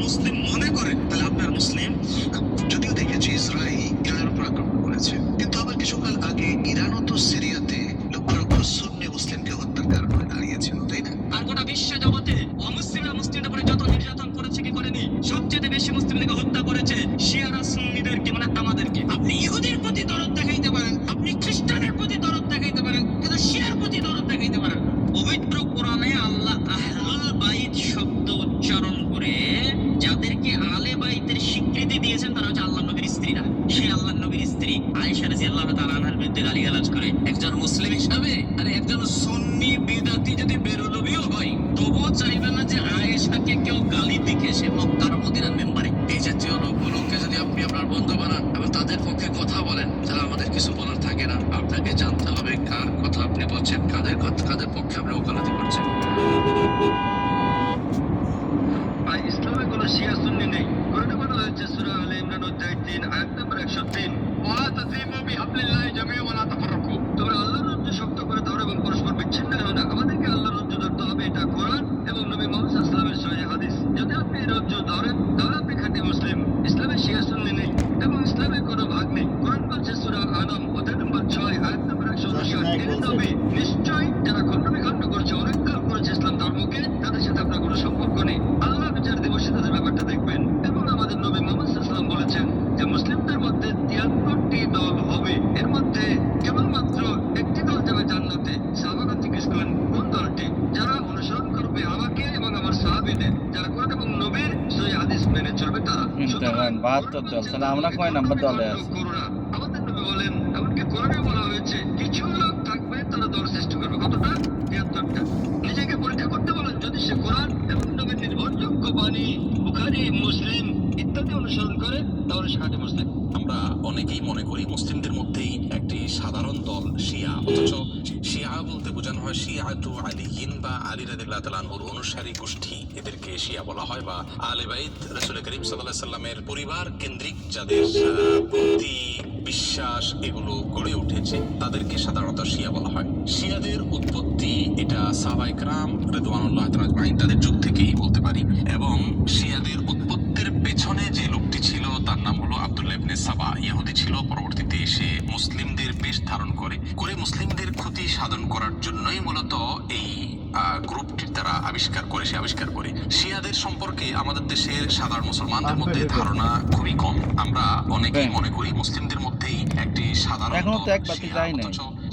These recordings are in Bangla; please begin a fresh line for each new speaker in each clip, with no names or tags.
মুসলিম মনে করেন তাহলে আপনার মুসলিম। যদিও দেখেছি ইসরায়েল ইরানের উপর আক্রমণ করেছে, কিন্তু আবার কিছুকাল আগে ইরানও তো সিরিয়াতে লক্ষ লক্ষ সুন্নি মুসলিমকে হত্যার কারণ হয়ে দাঁড়িয়েছিল, তাই না?
আর গোটা বিশ্ব জগতে অমুসলিমরা মুসলিমদের উপরে যত নির্যাতন করেছে কি করেনি, সবচেয়ে বেশি মুসলিমদেরকে হত্যা করেছে শিয়ারা সুন্নিদেরকে, মানে আমাদেরকে। আপনি ইহুদির প্রতি দরদ দেখাইতে পারেন, আপনি খ্রিস্টানের প্রতি দরদ দেখাইতে পারেন, কিন্তু শিয়ার প্রতি দরদ দেখাইতে পারেন। পবিত্র কোরআনে আল্লাহ আহলুল বাইত শব্দ উচ্চারণ করে যাদেরকে আলে বাইতের স্বীকৃতি দিয়েছেন তারা হচ্ছে আল্লাহ নবীর স্ত্রীরা। সেই আল্লাহ নবীর স্ত্রী আয়েশা রাদিয়াল্লাহু তাআলা আনহার বিরুদ্ধে গালিগালাজ করে একজন মুসলিম হিসাবে, আরে একজন সুন্নি বিদআতি যদি বেরলভিও হয় তবুও চাইবে না যে আয়েশাকে কেউ গালি দিকে সে মক্কার মদিনার মেম্বারে।
এই জাতীয় লোকগুলোকে যদি আপনি আপনার বন্ধু বানান এবং তাদের পক্ষে কথা বলেন, তাহলে আমাদের কিছু বলার থাকে না। আপনাকে জানতে হবে কার কথা আপনি বলছেন, কাদের পক্ষে আপনি ওকালতি করছেন।
ইসলামে কোনো শিয়া সুন্নি নেই। কোরআনে বলা হয়েছে সূরা আলে ইমরান অধ্যায় 3 আয়াত নম্বর 103, ওয়া তাসিমু বিহাবলিল্লাহি জামিআন ওয়া লা তাফাররাকু। তোমরা আল্লাহর রজ্জু শক্ত করে ধরো এবং পরস্পর বিচ্ছিন্ন হও না। আমাদেরকে আল্লাহর রজ্জু ধরতে হবে, এটা কোরআন এবং নবী মুহাম্মদ সাল্লাল্লাহু আলাইহি ওয়াসাল্লামের সহিহ হাদিস। যদি আপনি এই রজ্জু ধরেন তাহলে আপনি খাঁটি মুসলিম। ইসলামে শিয়া সুন্নি নেই এবং ইসলামে কোনো ভাগ নেই। কোরআন বলছে সূরা আনাম অধ্যায় নম্বর 6 আয়াত নম্বর 159, হে নবী, নিশ্চয়ই যারা খণ্ড করছে, অনেককাল করেছে ইসলাম ধর্মকে, তাদের সাথে আপনার কোনো সম্পর্ক নেই। আল্লাহ বিচার দিবসে তাদের ব্যাপারটা দেখবেন। এবং আমাদের নবী মুহাম্মদ সাল্লাল্লাহু আলাইহি ওয়াসাল্লাম বলেছেন যে মুসলিমদের মধ্যে 73টি দল হবে, এর মধ্যে কেবলমাত্র একটি দল যাবে জান্নাতে। সাহাবাগণ জিজ্ঞেস করেন কোন দলটি? যারা অনুসরণ করবে আমাকে এবং আমার সাহাবীদের, যারা কোরআন এবং নবীর সহিহ হাদিস মেনে চলবে তারা।
সুতরাং 72 দল, তাহলে আমরা কয় নাম্বার দলে আছি?
করুণা। আমাদের নবী বলেন, এমনকি কোরআনে বলা হয়েছে কিছু লোক থাকবে তারা দল সৃষ্টি করবে। কতটা? 73টা। নিজেকে পরীক্ষা করতে বলেন, যদি সে কোরআন এবং নবীর নির্ভরযোগ্য বাণী বুখারী, মুসলিম ইত্যাদি অনুসরণ করে তাহলে সে খাঁটি মুসলিম।
আমরা অনেকেই মনে করি মুসলিমদের মধ্যেই একটি সাধারণ দল শিয়া, অথচ শিয়া বলতে বোঝানো হয় শিয়াতু আলিয়িন বা আলী রাদিয়াল্লাহু তাআলা আনহুর অনুসারী গোষ্ঠী, এদেরকে শিয়া বলা হয়। বা আলে বাইত রাসূল করিম সাল্লাল্লাহু আলাইহি সাল্লামের পরিবার কেন্দ্রিক যাদের ভক্তি বিশ্বাস এগুলো গড়ে উঠেছে তাদেরকে সাধারণত শিয়া বলা হয়। শিয়াদের উৎপত্তি এটা সাহাবায়ে কেরাম রিদওয়ানুল্লাহি তাআলা আজমাইন তাদের যুগ থেকেই বলতে পারি। এবং শিয়াদের উৎপত্তির পেছনে যে লোকটি ছিল তার নাম হলো আব্দুল্লাহ ইবনে সাবা। ইহুদি ছিল, পরবর্তীতে এসে মুসলিমদের বেশ ধারণ করে মুসলিমদের ক্ষতি সাধন করার জন্যই মূলত এই গ্রুপটির তারা আবিষ্কার করে। শিয়াদের সম্পর্কে আমাদের দেশের সাধারণ মুসলমানদের মধ্যে ধারণা খুবই কম। আমরা অনেকেই মনে করি মুসলিমদের মধ্যেই একটি সাধারণ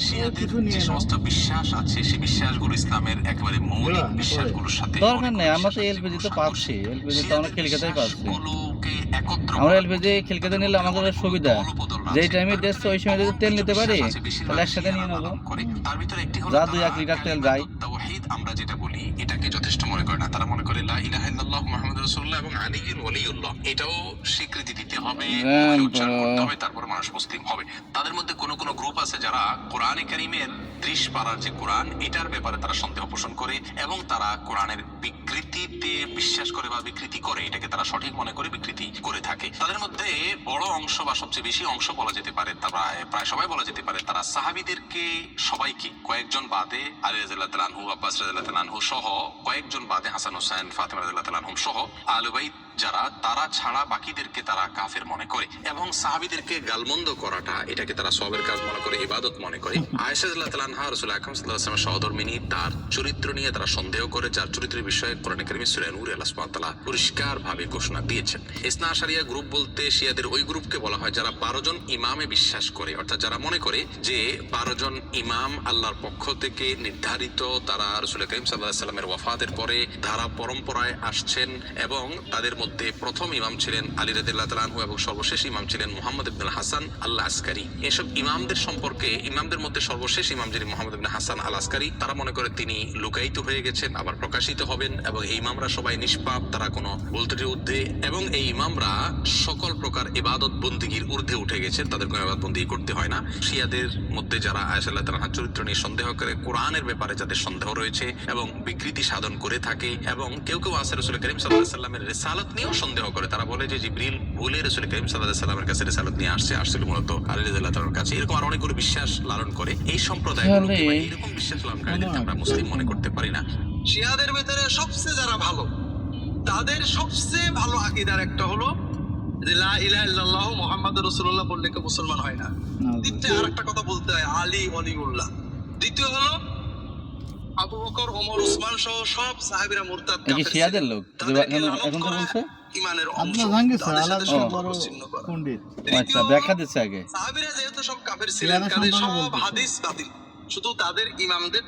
শিয়াদের যে সমস্ত বিশ্বাস আছে সেই বিশ্বাসগুলো ইসলামের একেবারে মৌলিক বিশ্বাসগুলোর সাথে
দরকার নেই। আমরা তো এলপিজি তো পাচ্ছি, এলপিজি তো আমরা খিলগাতেই পাচ্ছি। আমরা এলপিজি খিলগাতে নিলে আমাদের সুবিধা, যেই টাইমে দেশ ওই সময় যদি তেল নিতে পারি তাহলে একসাথে নিয়ে নেবো।
তার ভিতরে একটি হলো
যা 2-1 লিটার তেল যায়।
তাওহীদ আমরা যেটা বলি এটাকে যথেষ্ট মনে করে না। তারা মনে করে লা ইলাহা ইল্লাল্লাহ মুহাম্মাদুর রাসূলুল্লাহ এবং আলীউল ওয়ালিউল্লাহ এটাও স্বীকৃতি দিতে হবে, উচ্চারণ করতে হবে, তারপরে মানুষ মুসলিম হবে। তাদের মধ্যে কোন গ্রুপ আছে যারা কোরআনে কারীমের 30 পারার যে কোরআন এটার ব্যাপারে তারা সন্দেহ পোষণ করে এবং তারা কোরআনের বিকৃতিতে বিশ্বাস করে বা বিকৃতি করে, এটাকে তারা সঠিক মনে করে বিকৃতি করে থাকে। তাদের মধ্যে বড় অংশ বা সবচেয়ে বেশি অংশ বলা যেতে পারে, প্রায় সবাই বলা যেতে পারে, তারা সাহাবীদেরকে সবাইকে, কয়েকজন বাদে আলী রাদিয়াল্লাহু তাআলা আনহু, আব্বাস রাদিয়াল্লাহু তাআলা আনহু সহ, কয়েকজন বাদে হাসান হোসেন, ফাতেমা রাদিয়াল্লাহু তাআলা আনহুম সহ আহলে বাইত যারা, তারা ছাড়া বাকিদেরকে তারা কাফের মনে করে এবং সাহাবীদেরকে গালমন্দ করাটা এটাকে তারা সওয়াবের কাজ মনে করে, ইবাদত মনে করে। আয়েশা রাদিয়াল্লাহু তাআলা আনহা রাসূল আকরাম সাল্লাল্লাহু আলাইহি ওয়াসাল্লামের সহধর্মিণী, তার চরিত্র নিয়ে তারা সন্দেহ করে, যার চরিত্রের বিষয়ে কোরআনে কারীমে সূরা নূরে আল্লাহ সুবহানাহু ওয়া তাআলা পরিষ্কারভাবে ঘোষণা দিয়েছেন। ইসনা আশারিয়া গ্রুপ বলতে শিয়াদের ওই গ্রুপকে বলা হয় যারা 12 জন ইমামে বিশ্বাস করে, অর্থাৎ যারা মনে করে যে 12 জন ইমাম আল্লাহর পক্ষ থেকে নির্ধারিত, তারা রাসূল করিম সাল্লাল্লাহু আলাইহি ওয়াসাল্লামের ওয়াফাতের পরে ধারা পরম্পরায় আসছেন এবং তাদের মধ্যে প্রথম ইমাম ছিলেন আলী রাদিয়াল্লাহু তাআলা আনহু এবং সর্বশেষ ইমাম ছিলেন মুহাম্মদ ইবনে হাসান আল আসকারী। এসব ইমামদের সম্পর্কে, ইমামদের মধ্যে সর্বশেষ ইমাম যিনি মুহাম্মদ ইবনে হাসান আল আসকারী, তারা মনে করে তিনি লুকায়িত হয়ে গেছেন, আবার প্রকাশিত হবেন এবং এই ইমামরা সবাই নিষ্পাপ, তারা কোনো বলতের ঊর্ধ্বে এবং এই ইমামরা সকল প্রকার ইবাদত বন্দিগির ঊর্ধ্বে উঠে গেছেন, তাদের কোনো ইবাদত বন্দিগি করতে হয় না। শিয়াদের মধ্যে যারা আয়েশা রাদিয়াল্লাহু তাআলার চরিত্র নিয়ে সন্দেহ করে, কোরআনের ব্যাপারে যাদের সন্দেহ রয়েছে এবং বিকৃতি সাধন করে থাকে, এবং কেউ আছে রাসূল করিম সাল্লাল্লাহু আলাইহি ওয়াসাল্লামের রিসালাত নিয়েও সন্দেহ করে। তারা বলে যে জিবরিল বলে রাসূল করিম সাল্লাল্লাহু আলাইহি ওয়াসাল্লামের কাছে রিসালাত নিয়ে আসছিল মূলত আলী রাদিয়াল্লাহু তাআলার কাছে। এরকম আর অনেকগুলো বিশ্বাস লালন করে। এই সম্প্রদায়গুলো এরকম বিশ্বাস লালনকারীদেরকে আমরা মুসলিম মনে করতে পারি না।
শিয়াদের ভিতরে সবচেয়ে যারা ভালো
তাদের সবচেয়ে ভালো আকীদার একটা হলো যে লা ইলাহা ইল্লাল্লাহু মুহাম্মাদুর রাসূলুল্লাহ বললে কেউ মুসলমান হয় না। দ্বিতীয় আরেকটা কথা বলতে হয়, আলী ওয়ালিউল্লাহ। দ্বিতীয় হলো আবু বকর, ওমর, উসমান সহ সব সাহাবীরা মুরতাদ
এই কি
কাফের
শিয়াদের
ছিলেন।
লোক যে
তাদেরকে লানত
এখন তো
করা
বলছে?
ঈমানের অংশ।
আপনার জাহাঙ্গীর স্যার
তাদের সাথে
আলাদা
সম্পর্ক
বড়
ছিন্ন করা।
পণ্ডিত।
আচ্ছা, ব্যাখ্যা দিচ্ছে আগে।
সাহাবীরা যেহেতু সব কাফের ছিলেন,
শিয়ারা
কাজে
সম্পর্কে
সব
বলতেছে।
হাদিস বাতিল, শুধু তাদের ইমামদের